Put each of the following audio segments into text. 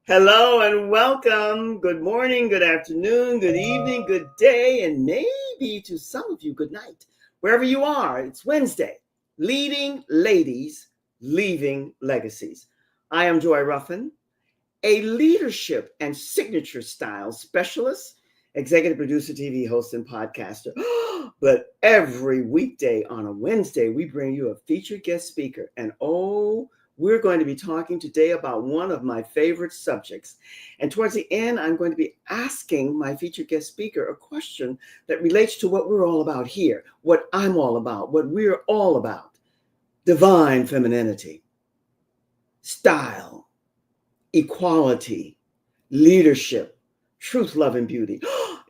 Hello and welcome. Good morning, good afternoon, good evening, good day, and maybe to some of you, good night. Wherever you are, it's Wednesday. Leading Ladies, Leaving Legacies. I am Joy Ruffin, a leadership and signature style specialist, executive producer, TV host, and podcaster. But every weekday on a Wednesday, we bring you a featured guest speaker. And we're going to be talking today about one of my favorite subjects. And towards the end, I'm going to be asking my featured guest speaker a question that relates to what we're all about here, what I'm all about, what we're all about: divine femininity, style, equality, leadership, truth, love, and beauty.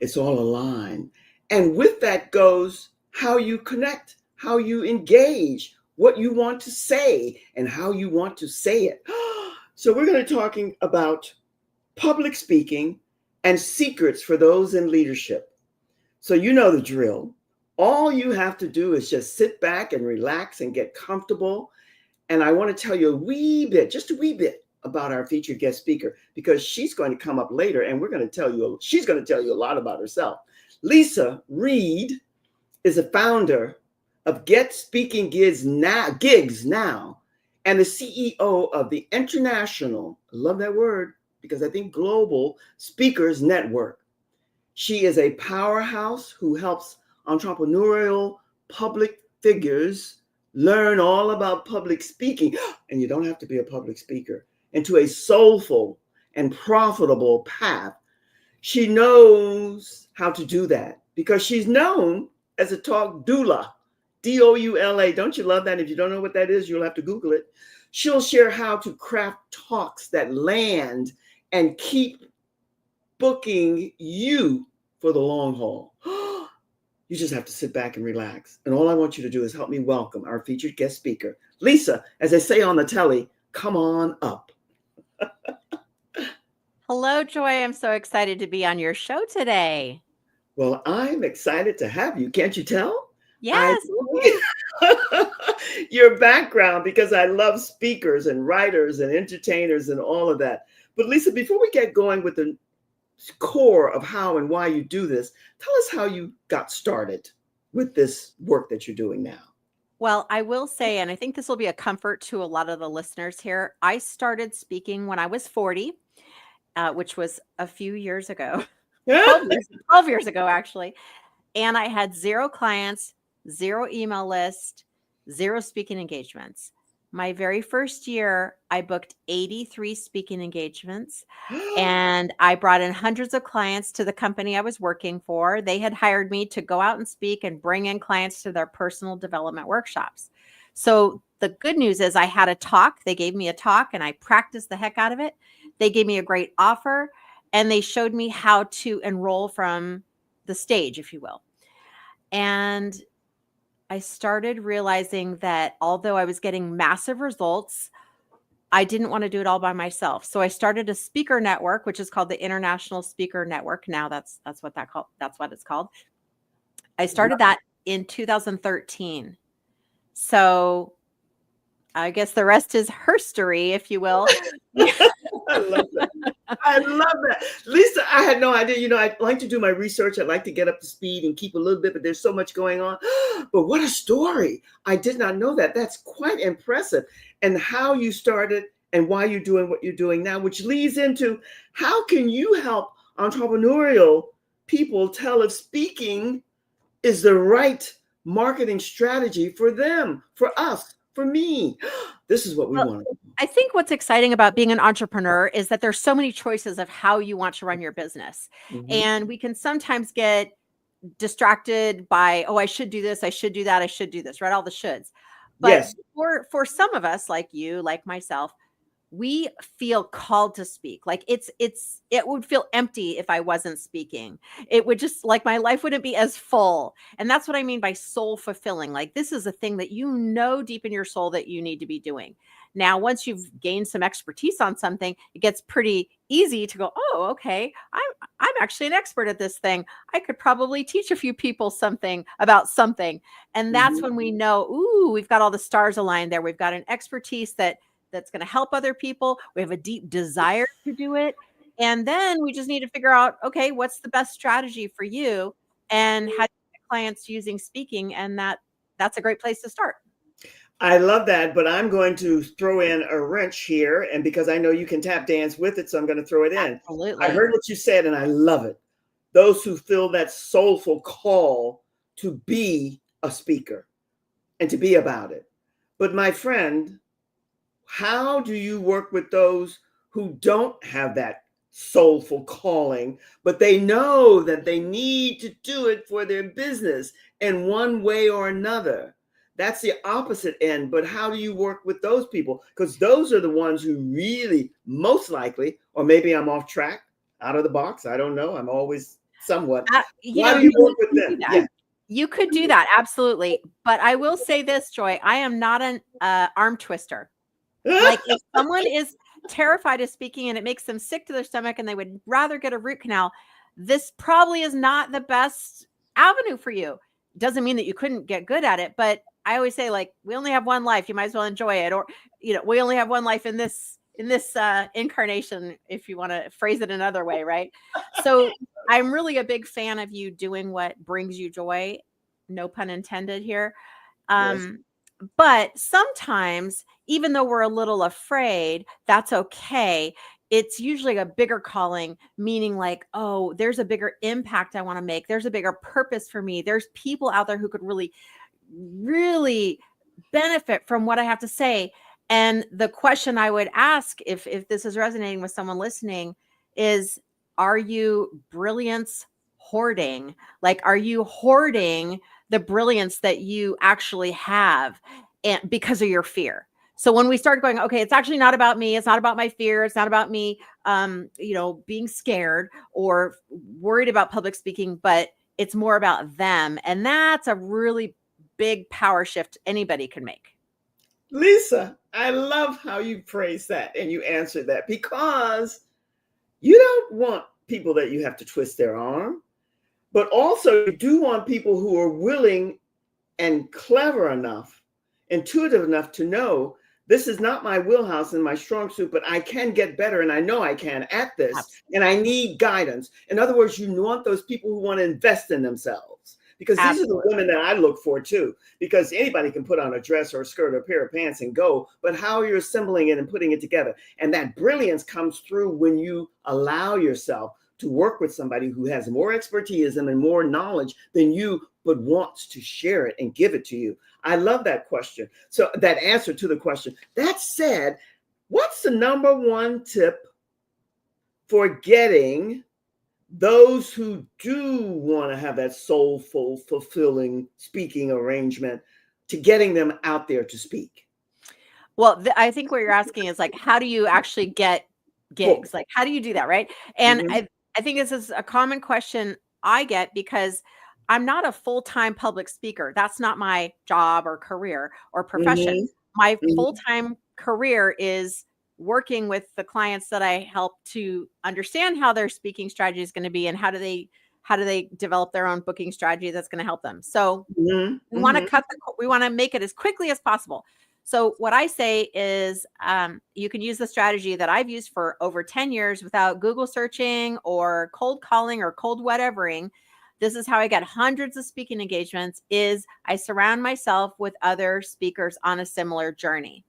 It's all aligned. And with that goes how you connect, how you engage, what you want to say, and how you want to say it. So we're going to be talking about public speaking and secrets for those in leadership. So you know the drill. All you have to do is just sit back and relax and get comfortable. And I want to tell you a wee bit, just a wee bit, about our featured guest speaker, because she's going to come up later and she's going to tell you a lot about herself. Leisa Reid is a founder of Get Speaking Gigs Now, and the CEO of the International, I love that word because I think global, Speakers Network. She is a powerhouse who helps entrepreneurial public figures learn all about public speaking, and you don't have to be a public speaker, into a soulful and profitable path. She knows how to do that because she's known as a talk doula, Doula. Don't you love that? If you don't know what that is, you'll have to Google it. She'll share how to craft talks that land and keep booking you for the long haul. You just have to sit back and relax. And all I want you to do is help me welcome our featured guest speaker. Leisa, as they say on the telly, come on up. Hello, Joy. I'm so excited to be on your show today. Well, I'm excited to have you. Can't you tell? Yes. Your background, because I love speakers and writers and entertainers and all of that. But Leisa, before we get going with the core of how and why you do this, tell us how you got started with this work that you're doing now. Well, I will say, and I think this will be a comfort to a lot of the listeners here, I started speaking when I was 40, which was a few years ago, 12 years ago, actually. And I had 0 clients, 0 email list, 0 speaking engagements. My very first year, I booked 83 speaking engagements, and I brought in hundreds of clients to the company I was working for. They had hired me to go out and speak and bring in clients to their personal development workshops. So the good news is I had a talk. They gave me a talk and I practiced the heck out of it. They gave me a great offer and they showed me how to enroll from the stage, if you will. And I started realizing that although I was getting massive results, I didn't want to do it all by myself. So I started a speaker network, which is called the International Speaker Network. Now that's what it's called. I started that in 2013. So I guess the rest is herstory, if you will. I love that. I love that. Leisa, I had no idea. You know, I like to do my research. I like to get up to speed and keep a little bit, but there's so much going on. But what a story. I did not know that. That's quite impressive. And how you started and why you're doing what you're doing now, which leads into how can you help entrepreneurial people tell if speaking is the right marketing strategy for them, for us, for me. This is what we want. I think what's exciting about being an entrepreneur is that there's so many choices of how you want to run your business. Mm-hmm. And we can sometimes get distracted by, oh, I should do this, I should do that, I should do this, right? All the shoulds. But yes, for some of us, like you, like myself, we feel called to speak. Like it would feel empty if I wasn't speaking. It would just, like, my life wouldn't be as full. And that's what I mean by soul fulfilling. Like, this is a thing that you know deep in your soul that you need to be doing. Now, once you've gained some expertise on something, it gets pretty easy to go, oh, okay, I'm actually an expert at this thing. I could probably teach a few people something about something. And that's when we know, ooh, we've got all the stars aligned there. We've got an expertise that that's going to help other people. We have a deep desire to do it. And then we just need to figure out, okay, what's the best strategy for you and how do you get clients using speaking? And that's a great place to start. I love that, but I'm going to throw in a wrench here. And because I know you can tap dance with it, so I'm going to throw it in. Absolutely. I heard what you said and I love it. Those who feel that soulful call to be a speaker and to be about it. But my friend, how do you work with those who don't have that soulful calling, but they know that they need to do it for their business in one way or another? That's the opposite end. But how do you work with those people? Because those are the ones who really most likely, or maybe I'm off track, out of the box. I don't know. I'm always somewhat. Why do you work with them? Yeah. You could do that. Absolutely. But I will say this, Joy, I am not an arm twister. Like if someone is terrified of speaking and it makes them sick to their stomach and they would rather get a root canal, this probably is not the best avenue for you. Doesn't mean that you couldn't get good at it, but I always say, like, we only have one life. You might as well enjoy it. Or, we only have one life in this incarnation, if you want to phrase it another way, right? So I'm really a big fan of you doing what brings you joy. No pun intended here. Yes. But sometimes, even though we're a little afraid, that's okay. It's usually a bigger calling, meaning like, oh, there's a bigger impact I want to make. There's a bigger purpose for me. There's people out there who could really, really benefit from what I have to say. And the question I would ask, if this is resonating with someone listening, is, are you brilliance hoarding? Like, are you hoarding the brilliance that you actually have, and because of your fear? So when we start going, okay, it's actually not about me. It's not about my fear. It's not about me, being scared or worried about public speaking, but it's more about them. And that's a really big power shift anybody can make. Leisa, I love how you phrase that and you answer that, because you don't want people that you have to twist their arm, but also you do want people who are willing and clever enough, intuitive enough to know this is not my wheelhouse and my strong suit, but I can get better and I know I can at this. Absolutely. And I need guidance. In other words, you want those people who want to invest in themselves, because these Absolutely. Are the women that I look for too, because anybody can put on a dress or a skirt or a pair of pants and go, but how you're assembling it and putting it together. And that brilliance comes through when you allow yourself to work with somebody who has more expertise and more knowledge than you, but wants to share it and give it to you. I love that question. So that answer to the question. That said, what's the number one tip for getting those who do want to have that soulful, fulfilling speaking arrangement, to getting them out there to speak? Well, I think what you're asking is, like, how do you actually get gigs? Like, how do you do that, right? And I think this is a common question I get, because I'm not a full-time public speaker. That's not my job or career or profession. My full-time career is working with the clients that I help to understand how their speaking strategy is going to be and how do they develop their own booking strategy that's going to help them. So we want to make it as quickly as possible. So what I say is, you can use the strategy that I've used for over 10 years without Google searching or cold calling or cold whatevering. This is how I get hundreds of speaking engagements, is I surround myself with other speakers on a similar journey.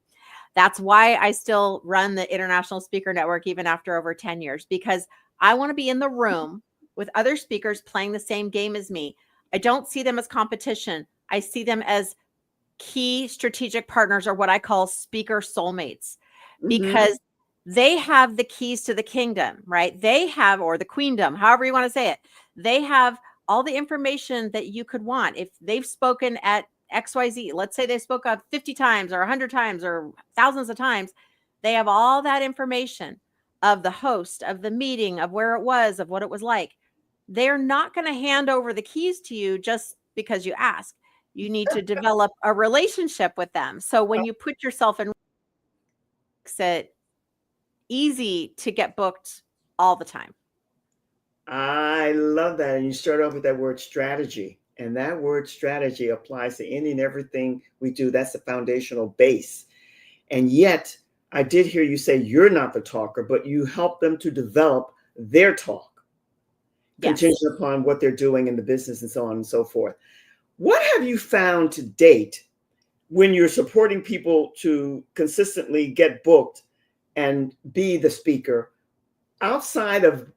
That's why I still run the International Speaker Network even after over 10 years, because I want to be in the room with other speakers playing the same game as me. I don't see them as competition. I see them as key strategic partners, or what I call speaker soulmates, because they have the keys to the kingdom, right? They have, or the queendom, however you want to say it. They have all the information that you could want. If they've spoken at XYZ, let's say they spoke up 50 times or 100 times or thousands of times, they have all that information of the host, of the meeting, of where it was, of what it was like. They're not going to hand over the keys to you just because you ask. You need to develop a relationship with them. So when you put yourself in, makes it easy to get booked all the time. I love that. And you start off with that word strategy. And that word strategy applies to any and everything we do. That's the foundational base. And yet, I did hear you say you're not the talker, but you help them to develop their talk, Yes. contingent upon what they're doing in the business and so on and so forth. What have you found to date when you're supporting people to consistently get booked and be the speaker outside of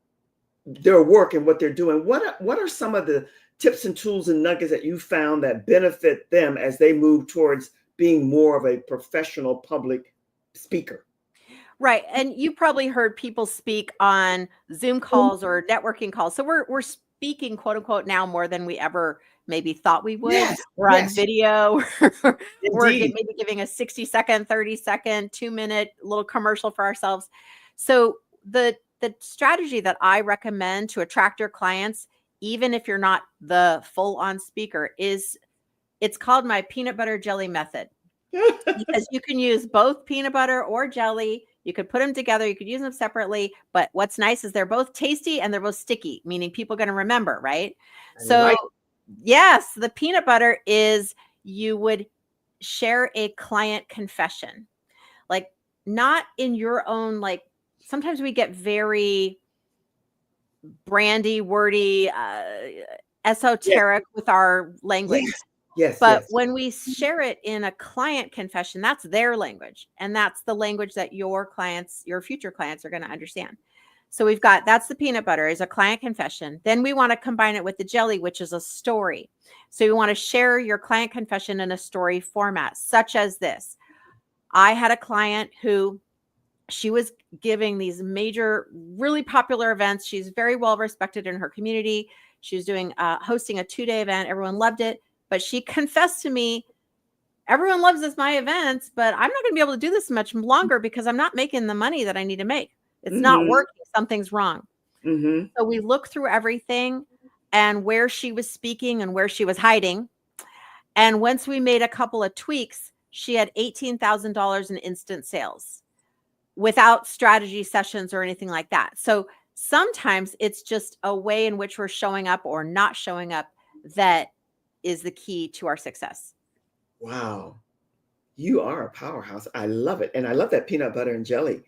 their work and what they're doing? What are some of the tips and tools and nuggets that you found that benefit them as they move towards being more of a professional public speaker? Right. And you probably heard people speak on Zoom calls or networking calls. So we're speaking, quote unquote, now more than we ever maybe thought we would. Yes, We're on yes, video. We're indeed. maybe giving a 60-second, 30-second, 2-minute little commercial for ourselves. So the strategy that I recommend to attract your clients, even if you're not the full-on speaker, is it's called my peanut butter jelly method. Because you can use both peanut butter or jelly. You could put them together. You could use them separately. But what's nice is they're both tasty and they're both sticky, meaning people are going to remember, right? So yes, the peanut butter is you would share a client confession, like not in your own, like sometimes we get very brandy, wordy, esoteric with our language. Yes. But when we share it in a client confession, that's their language. And that's the language that your clients, your future clients are going to understand. So we've got, that's the peanut butter is a client confession. Then we want to combine it with the jelly, which is a story. So you want to share your client confession in a story format, such as this. I had a client who she was giving these major, really popular events. She's very well respected in her community. She was doing, hosting a 2-day event. Everyone loved it. But she confessed to me, everyone loves my events, but I'm not going to be able to do this much longer because I'm not making the money that I need to make. It's not working. Something's wrong. So we looked through everything and where she was speaking and where she was hiding. And once we made a couple of tweaks, she had $18,000 in instant sales without strategy sessions or anything like that. So sometimes it's just a way in which we're showing up or not showing up that is the key to our success. Wow. You are a powerhouse. I love it. And I love that peanut butter and jelly.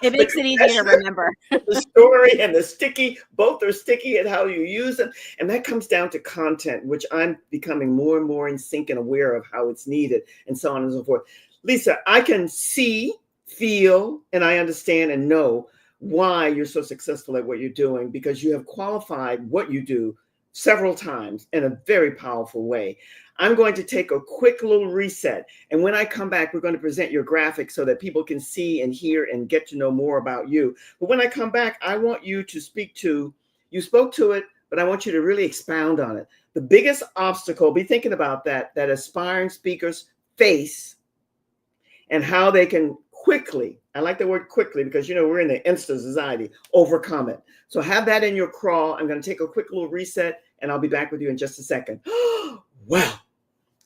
It makes it easy to remember. The story and the sticky, both are sticky and how you use them. And that comes down to content, which I'm becoming more and more in sync and aware of how it's needed and so on and so forth. Leisa, I can see, feel, and I understand and know why you're so successful at what you're doing, because you have qualified what you do several times in a very powerful way. I'm going to take a quick little reset. And when I come back, we're going to present your graphic so that people can see and hear and get to know more about you. But when I come back, I want you to speak to, you spoke to it, but I want you to really expound on it. The biggest obstacle, be thinking about that aspiring speakers face and how they can quickly, I like the word quickly because, you know, we're in the instant society, overcome it. So have that in your crawl. I'm going to take a quick little reset and I'll be back with you in just a second. Well,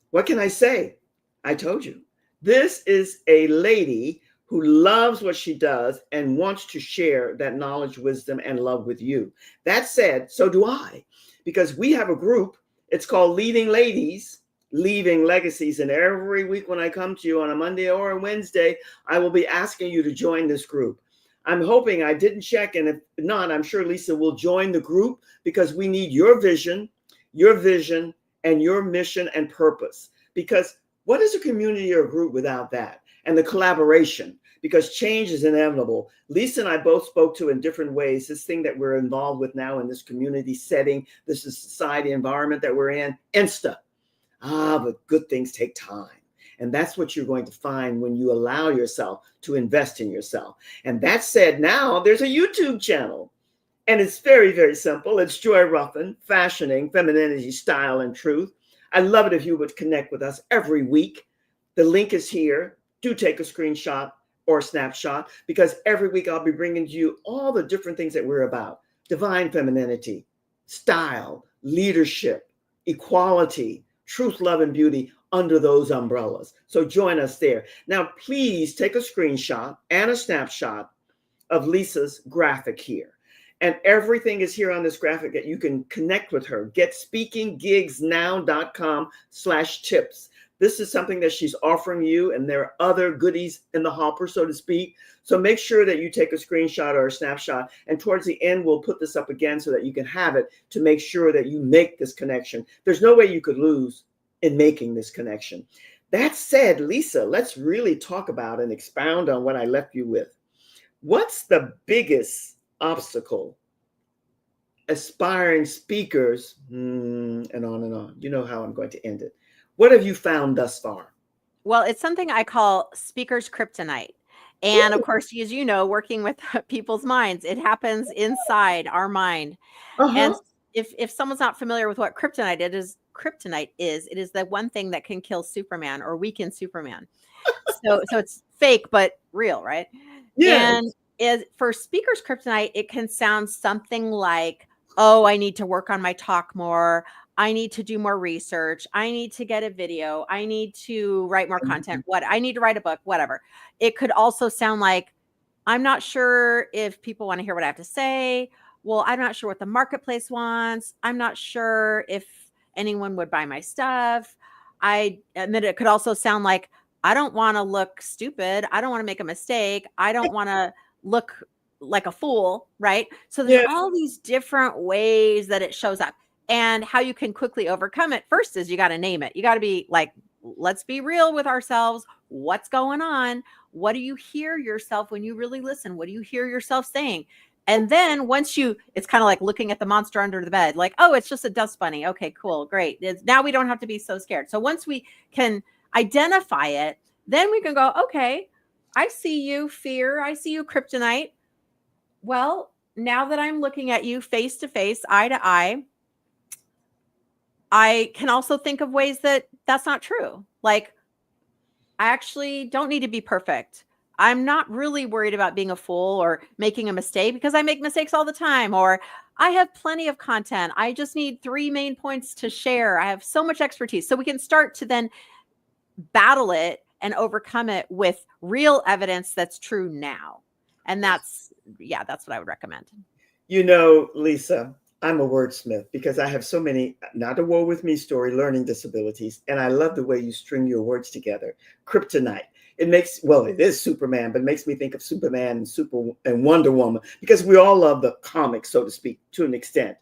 what can I say? I told you. This is a lady who loves what she does and wants to share that knowledge, wisdom, and love with you. That said, so do I, because we have a group. It's called Leading Ladies, Leaving Legacies. And every week when I come to you on a Monday or a Wednesday, I will be asking you to join this group. I'm hoping, I didn't check, and if not, I'm sure Leisa will join the group because we need your vision, and your mission and purpose. Because what is a community or a group without that? And the collaboration, because change is inevitable. Leisa and I both spoke to in different ways this thing that we're involved with now in this community setting, this is society environment that we're in, but good things take time. And that's what you're going to find when you allow yourself to invest in yourself. And that said, now there's a YouTube channel. And it's very, very simple. It's Joy Ruffin, Fashioning Femininity, Style, and Truth. I love it if you would connect with us every week. The link is here. Do take a screenshot or a snapshot, because every week I'll be bringing to you all the different things that we're about. Divine femininity, style, leadership, equality, truth, love, and beauty under those umbrellas. So join us there. Now, please take a screenshot and a snapshot of Leisa's graphic here. And everything is here on this graphic that you can connect with her. GetSpeakingGigsNow.com/tips. This is something that she's offering you, and there are other goodies in the hopper, so to speak. So make sure that you take a screenshot or a snapshot, and towards the end, we'll put this up again so that you can have it to make sure that you make this connection. There's no way you could lose in making this connection. That said, Leisa, let's really talk about and expound on what I left you with. What's the biggest obstacle aspiring speakers, and on and on? You know how I'm going to end it. What have you found thus far? Well, it's something I call speaker's kryptonite. And of course, as you know, working with people's minds, it happens inside our mind. And if someone's not familiar with what kryptonite is, it is the one thing that can kill Superman or weaken Superman. So it's fake but real, right? Yeah. And for speaker's kryptonite, it can sound something like, oh, I need to work on my talk more. I need to do more research. I need to get a video. I need to write more content. I need to write a book, whatever. It could also sound like, I'm not sure if people want to hear what I have to say. Well, I'm not sure what the marketplace wants. I'm not sure if anyone would buy my stuff. And then it could also sound like, I don't want to look stupid. I don't want to make a mistake. I don't want to look like a fool, right? So there's all these different ways that it shows up. And how you can quickly overcome it first is you got to name it. You got to be like, let's be real with ourselves. What's going on? What do you hear yourself when you really listen? What do you hear yourself saying? And then it's kind of like looking at the monster under the bed, like, oh, it's just a dust bunny. Okay, cool, great. Now we don't have to be so scared. So once we can identify it, then we can go, okay, I see you, fear. I see you, kryptonite. Well, now that I'm looking at you face to face, eye to eye, I can also think of ways that that's not true. Like, I actually don't need to be perfect. I'm not really worried about being a fool or making a mistake because I make mistakes all the time, or I have plenty of content. I just need 3 main points to share. I have so much expertise. So we can start to then battle it and overcome it with real evidence that's true now. And that's what I would recommend. You know, Leisa, I'm a wordsmith because I have so many, not a woe with me story, learning disabilities. And I love the way you string your words together. Kryptonite. It is Superman, but it makes me think of Superman and Wonder Woman, because we all love the comics, so to speak, to an extent.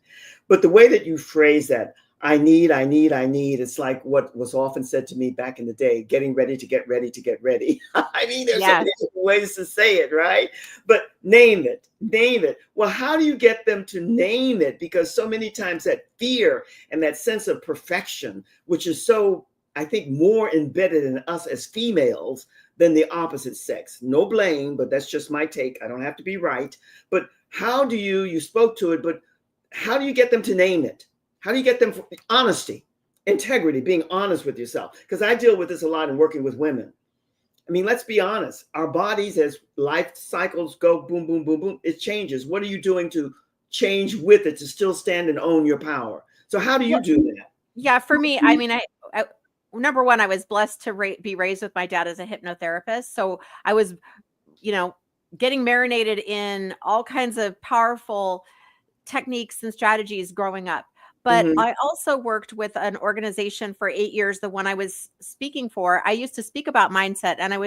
But the way that you phrase that, I need, it's like what was often said to me back in the day, getting ready to get ready to get ready. I mean, there's so many ways to say it, right? But name it. Well, how do you get them to name it? Because so many times that fear and that sense of perfection, which is so, I think, more embedded in us as females than the opposite sex. No blame, but that's just my take. I don't have to be right. But how do you spoke to it, but how do you get them to name it? How do you get them for honesty, integrity, being honest with yourself? Because I deal with this a lot in working with women. I mean, let's be honest. Our bodies, as life cycles go boom, boom, boom, boom, it changes. What are you doing to change with it to still stand and own your power? So how do you do that? Yeah, for me, I mean, I number one, I was blessed to be raised with my dad as a hypnotherapist. So I was, getting marinated in all kinds of powerful techniques and strategies growing up. But I also worked with an organization for 8 years, the one I was speaking for. I used to speak about mindset, and I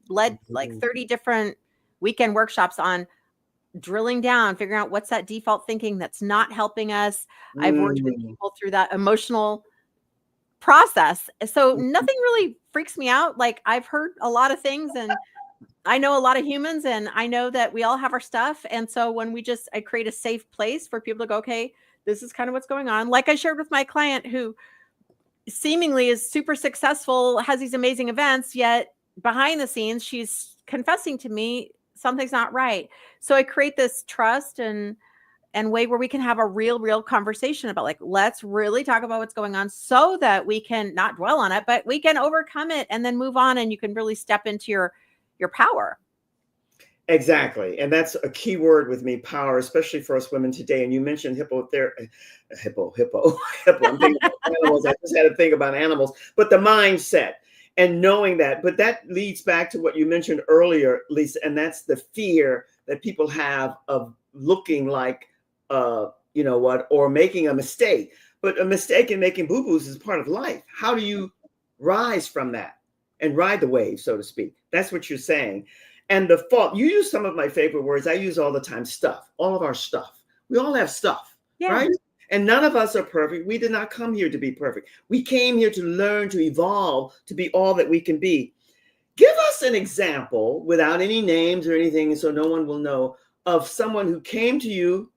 led like 30 different weekend workshops on drilling down, figuring out what's that default thinking that's not helping us. I've worked with people through that emotional process. So nothing really freaks me out. Like, I've heard a lot of things, and I know a lot of humans, and I know that we all have our stuff. And so when I create a safe place for people to go, okay, this is kind of what's going on. Like I shared with my client who seemingly is super successful, has these amazing events, yet behind the scenes, she's confessing to me something's not right. So I create this trust and way where we can have a real conversation about, like, let's really talk about what's going on so that we can not dwell on it, but we can overcome it and then move on, and you can really step into your power. Exactly. And that's a key word with me, power, especially for us women today. And you mentioned hippo. I'm thinking about animals. I just had to think about animals, but the mindset and knowing that. But that leads back to what you mentioned earlier, Leisa, and that's the fear that people have of looking like, or making a mistake. But a mistake and making boo-boos is part of life. How do you rise from that and ride the wave, so to speak. That's what you're saying. And the fault, you use some of my favorite words I use all the time, stuff, all of our stuff. We all have stuff, right? And none of us are perfect. We did not come here to be perfect. We came here to learn, to evolve, to be all that we can be. Give us an example without any names or anything, so no one will know, of someone who came to you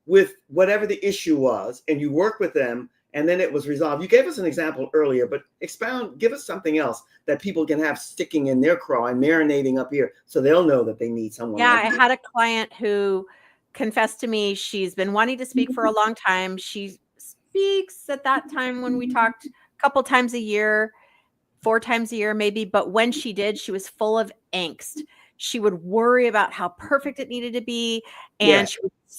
with whatever the issue was, and you work with them, and then it was resolved. You gave us an example earlier, but expound, give us something else that people can have sticking in their craw and marinating up here so they'll know that they need someone. Yeah, like I had a client who confessed to me she's been wanting to speak for a long time. She speaks at that time when we talked a couple times a year, 4 times a year maybe, but when she did, she was full of angst. She would worry about how perfect it needed to be, and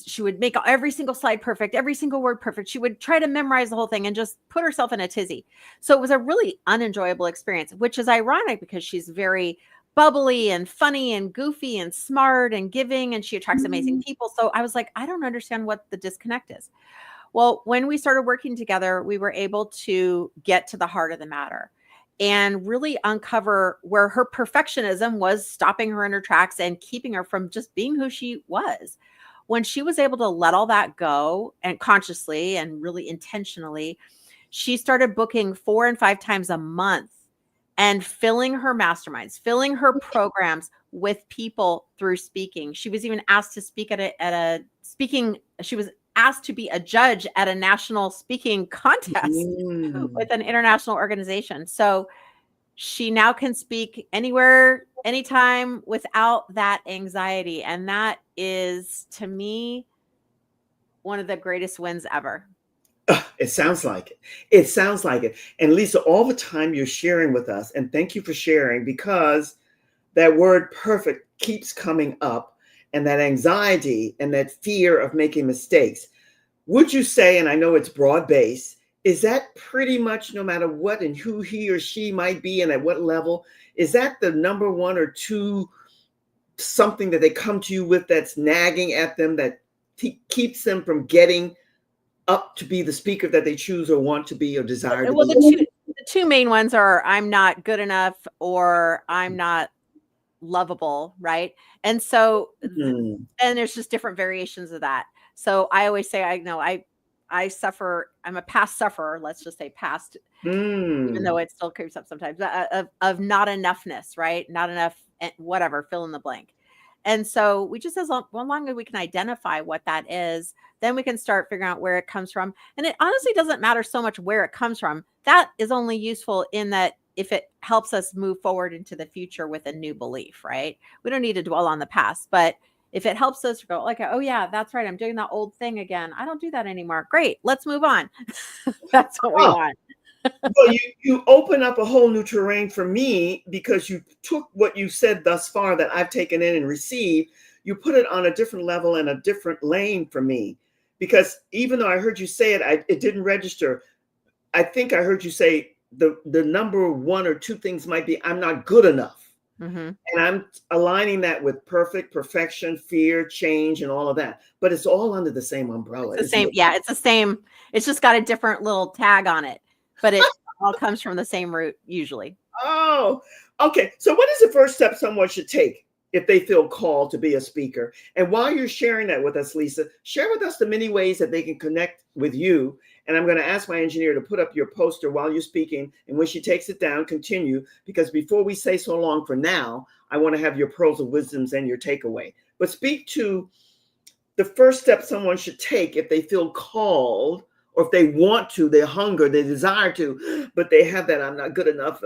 she would make every single slide perfect, every single word perfect. She would try to memorize the whole thing and just put herself in a tizzy. So it was a really unenjoyable experience, which is ironic because she's very bubbly and funny and goofy and smart and giving, and she attracts amazing people. So I was like, I don't understand what the disconnect is. Well, when we started working together, we were able to get to the heart of the matter and really uncover where her perfectionism was stopping her in her tracks and keeping her from just being who she was. When she was able to let all that go, and consciously and really intentionally, she started booking 4 and 5 times a month and filling her masterminds, filling her programs with people through speaking. She was even asked to speak she was asked to be a judge at a national speaking contest with an international organization. So she now can speak anywhere, anytime, without that anxiety. And that is, to me, one of the greatest wins ever. It sounds like it. It sounds like it. And Leisa, all the time you're sharing with us, and thank you for sharing, because that word perfect keeps coming up, and that anxiety and that fear of making mistakes. Would you say, and I know it's broad-based, is that pretty much no matter what and who he or she might be and at what level, is that the number 1 or 2 something that they come to you with that's nagging at them, that keeps them from getting up to be the speaker that they choose or want to be or desire to be? The two main ones are I'm not good enough or I'm not lovable, right? And so and there's just different variations of that. So I always say, I suffer, I'm a past sufferer, let's just say past, even though it still creeps up sometimes, of not enoughness, right? Not enough, whatever, fill in the blank. And so we just, as long as we can identify what that is, then we can start figuring out where it comes from. And it honestly doesn't matter so much where it comes from. That is only useful in that if it helps us move forward into the future with a new belief, right? We don't need to dwell on the past, but if it helps us go like, oh yeah, that's right, I'm doing that old thing again, I don't do that anymore. Great, let's move on. That's what we want. Well, you open up a whole new terrain for me, because you took what you said thus far that I've taken in and received, you put it on a different level and a different lane for me. Because even though I heard you say it, it didn't register. I think I heard you say the number 1 or 2 things might be I'm not good enough. And I'm aligning that with perfection, fear, change, and all of that. But it's all under the same umbrella. It's the same. Yeah, it's the same. It's just got a different little tag on it, but it all comes from the same root usually. Oh, okay. So what is the first step someone should take if they feel called to be a speaker? And while you're sharing that with us, Leisa, share with us the many ways that they can connect with you. And I'm going to ask my engineer to put up your poster while you're speaking. And when she takes it down, continue. Because before we say so long for now, I want to have your pearls of wisdoms and your takeaway. But speak to the first step someone should take if they feel called, or if they want to, they hunger, they desire to, but they have that I'm not good enough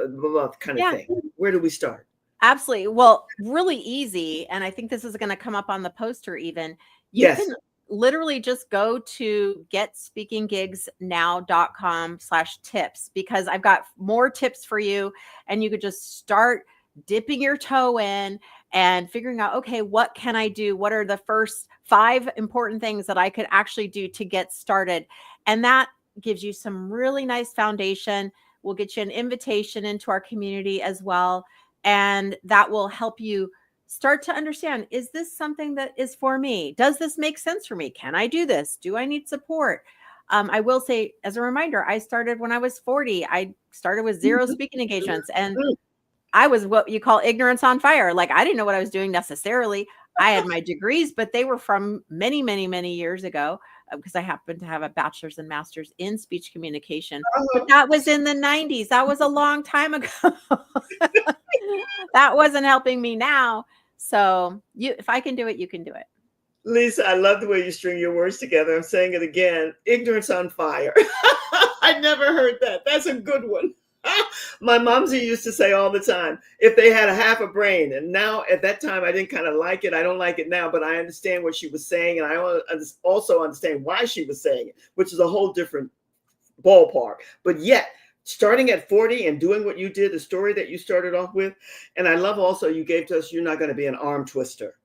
kind of thing. Where do we start? Absolutely. Well, really easy. And I think this is going to come up on the poster even. You can literally just go to getspeakinggigsnow.com/tips, because I've got more tips for you, and you could just start dipping your toe in and figuring out, okay, what can I do? What are the first 5 important things that I could actually do to get started? And that gives you some really nice foundation. We'll get you an invitation into our community as well. And that will help you start to understand, is this something that is for me? Does this make sense for me? Can I do this? Do I need support? I will say, as a reminder, I started when I was 40. I started with 0 speaking engagements, and I was what you call ignorance on fire. Like, I didn't know what I was doing necessarily. I had my degrees, but they were from many, many, many years ago, because I happened to have a bachelor's and master's in speech communication. But that was in the 90s. That was a long time ago. That wasn't helping me now. So if I can do it, you can do it. Leisa, I love the way you string your words together. I'm saying it again. Ignorance on fire. I never heard that. That's a good one. My momsy used to say all the time, if they had a half a brain. And now at that time, I didn't kind of like it. I don't like it now, but I understand what she was saying. And I also understand why she was saying it, which is a whole different ballpark. But yet, starting at 40 and doing what you did, the story that you started off with. And I love also you gave to us, you're not going to be an arm twister.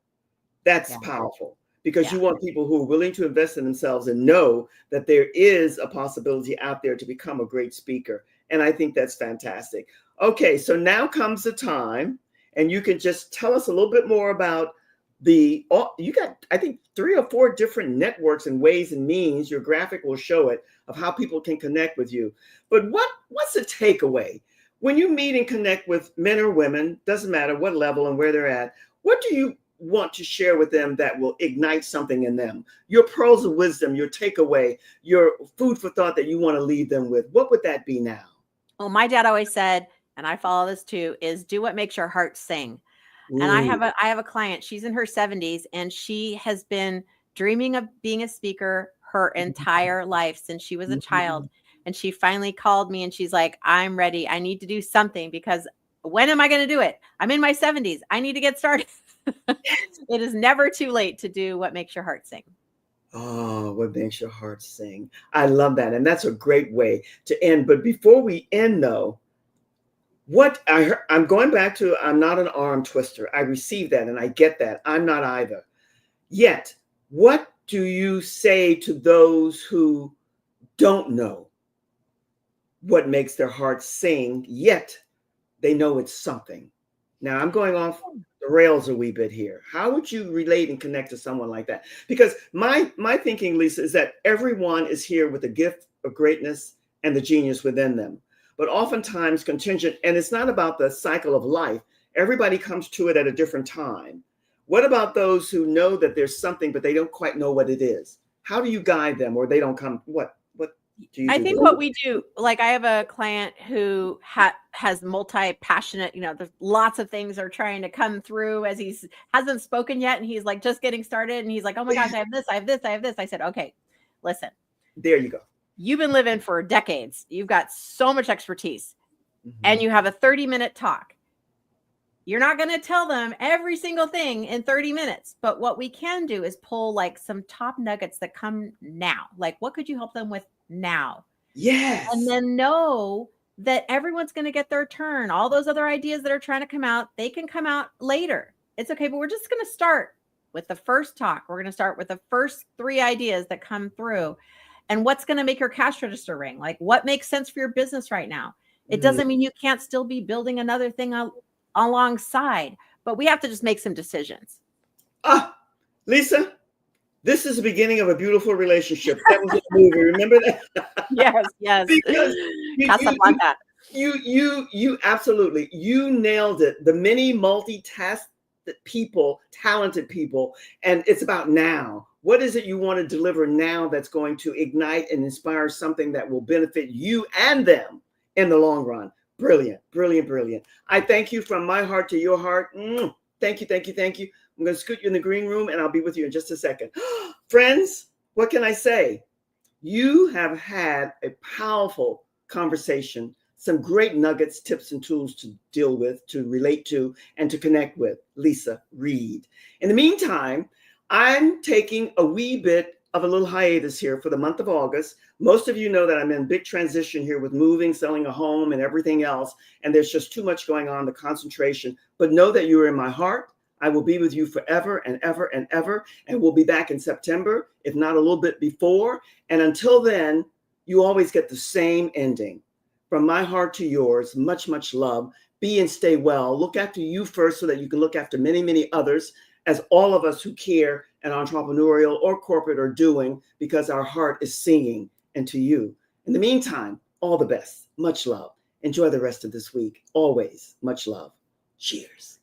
That's powerful. Because you want people who are willing to invest in themselves and know that there is a possibility out there to become a great speaker. And I think that's fantastic. Okay, so now comes the time, and you can just tell us a little bit more about you got, I think, 3 or 4 different networks and ways and means, your graphic will show it, of how people can connect with you. But what's the takeaway? When you meet and connect with men or women, doesn't matter what level and where they're at, what do you want to share with them that will ignite something in them? Your pearls of wisdom, your takeaway, your food for thought that you want to leave them with. What would that be now? Well, my dad always said, and I follow this too, is do what makes your heart sing. Ooh. And I have a client, she's in her 70s, and she has been dreaming of being a speaker her entire life since she was a child. And she finally called me and she's like, I'm ready. I need to do something, because when am I going to do it? I'm in my 70s. I need to get started. It is never too late to do what makes your heart sing. Oh, what makes your heart sing. I love that. And that's a great way to end. But before we end, though, I'm going back to, I'm not an arm twister. I receive that and I get that. I'm not either. Yet, what do you say to those who don't know what makes their heart sing, yet they know it's something? Now, I'm going off the rails a wee bit here. How would you relate and connect to someone like that? Because my thinking, Leisa, is that everyone is here with a gift of greatness and the genius within them. But oftentimes contingent, and it's not about the cycle of life. Everybody comes to it at a different time. What about those who know that there's something, but they don't quite know what it is? How do you guide them, or they don't come? What do you do? I think what we do, like, I have a client who has multi-passionate, there's lots of things are trying to come through as hasn't spoken yet. And he's like just getting started. And he's like, oh my gosh, I have this, I have this, I have this. I said, okay, listen. There you go. You've been living for decades. You've got so much expertise, and you have a 30-minute talk. You're not going to tell them every single thing in 30 minutes. But what we can do is pull like some top nuggets that come now. Like, what could you help them with now? Yes. And then know that everyone's going to get their turn. All those other ideas that are trying to come out, they can come out later. It's okay. But we're just going to start with the first talk. We're going to start with the first 3 ideas that come through. And what's going to make your cash register ring? Like, what makes sense for your business right now? It doesn't mean you can't still be building another thing alongside, but we have to just make some decisions. Leisa, this is the beginning of a beautiful relationship. That was a movie. Remember that? Yes. Because you absolutely, you nailed it. The many multitask people, talented people, and it's about now. What is it you want to deliver now that's going to ignite and inspire something that will benefit you and them in the long run? Brilliant, brilliant, brilliant. I thank you from my heart to your heart. Thank you, thank you, thank you. I'm going to scoot you in the green room and I'll be with you in just a second. Friends, what can I say? You have had a powerful conversation, some great nuggets, tips, and tools to deal with, to relate to, and to connect with Leisa Reid. In the meantime, I'm taking a wee bit of a little hiatus here for the month of August. Most of you know that I'm in big transition here with moving, selling a home, and everything else. And there's just too much going on, the concentration. But know that you are in my heart. I will be with you forever and ever and ever. And we'll be back in September, if not a little bit before. And until then, you always get the same ending. From my heart to yours, much, much love. Be and stay well. Look after you first so that you can look after many, many others, as all of us who care and entrepreneurial or corporate are doing, because our heart is singing and to you. In the meantime, all the best. Much love. Enjoy the rest of this week. Always much love. Cheers.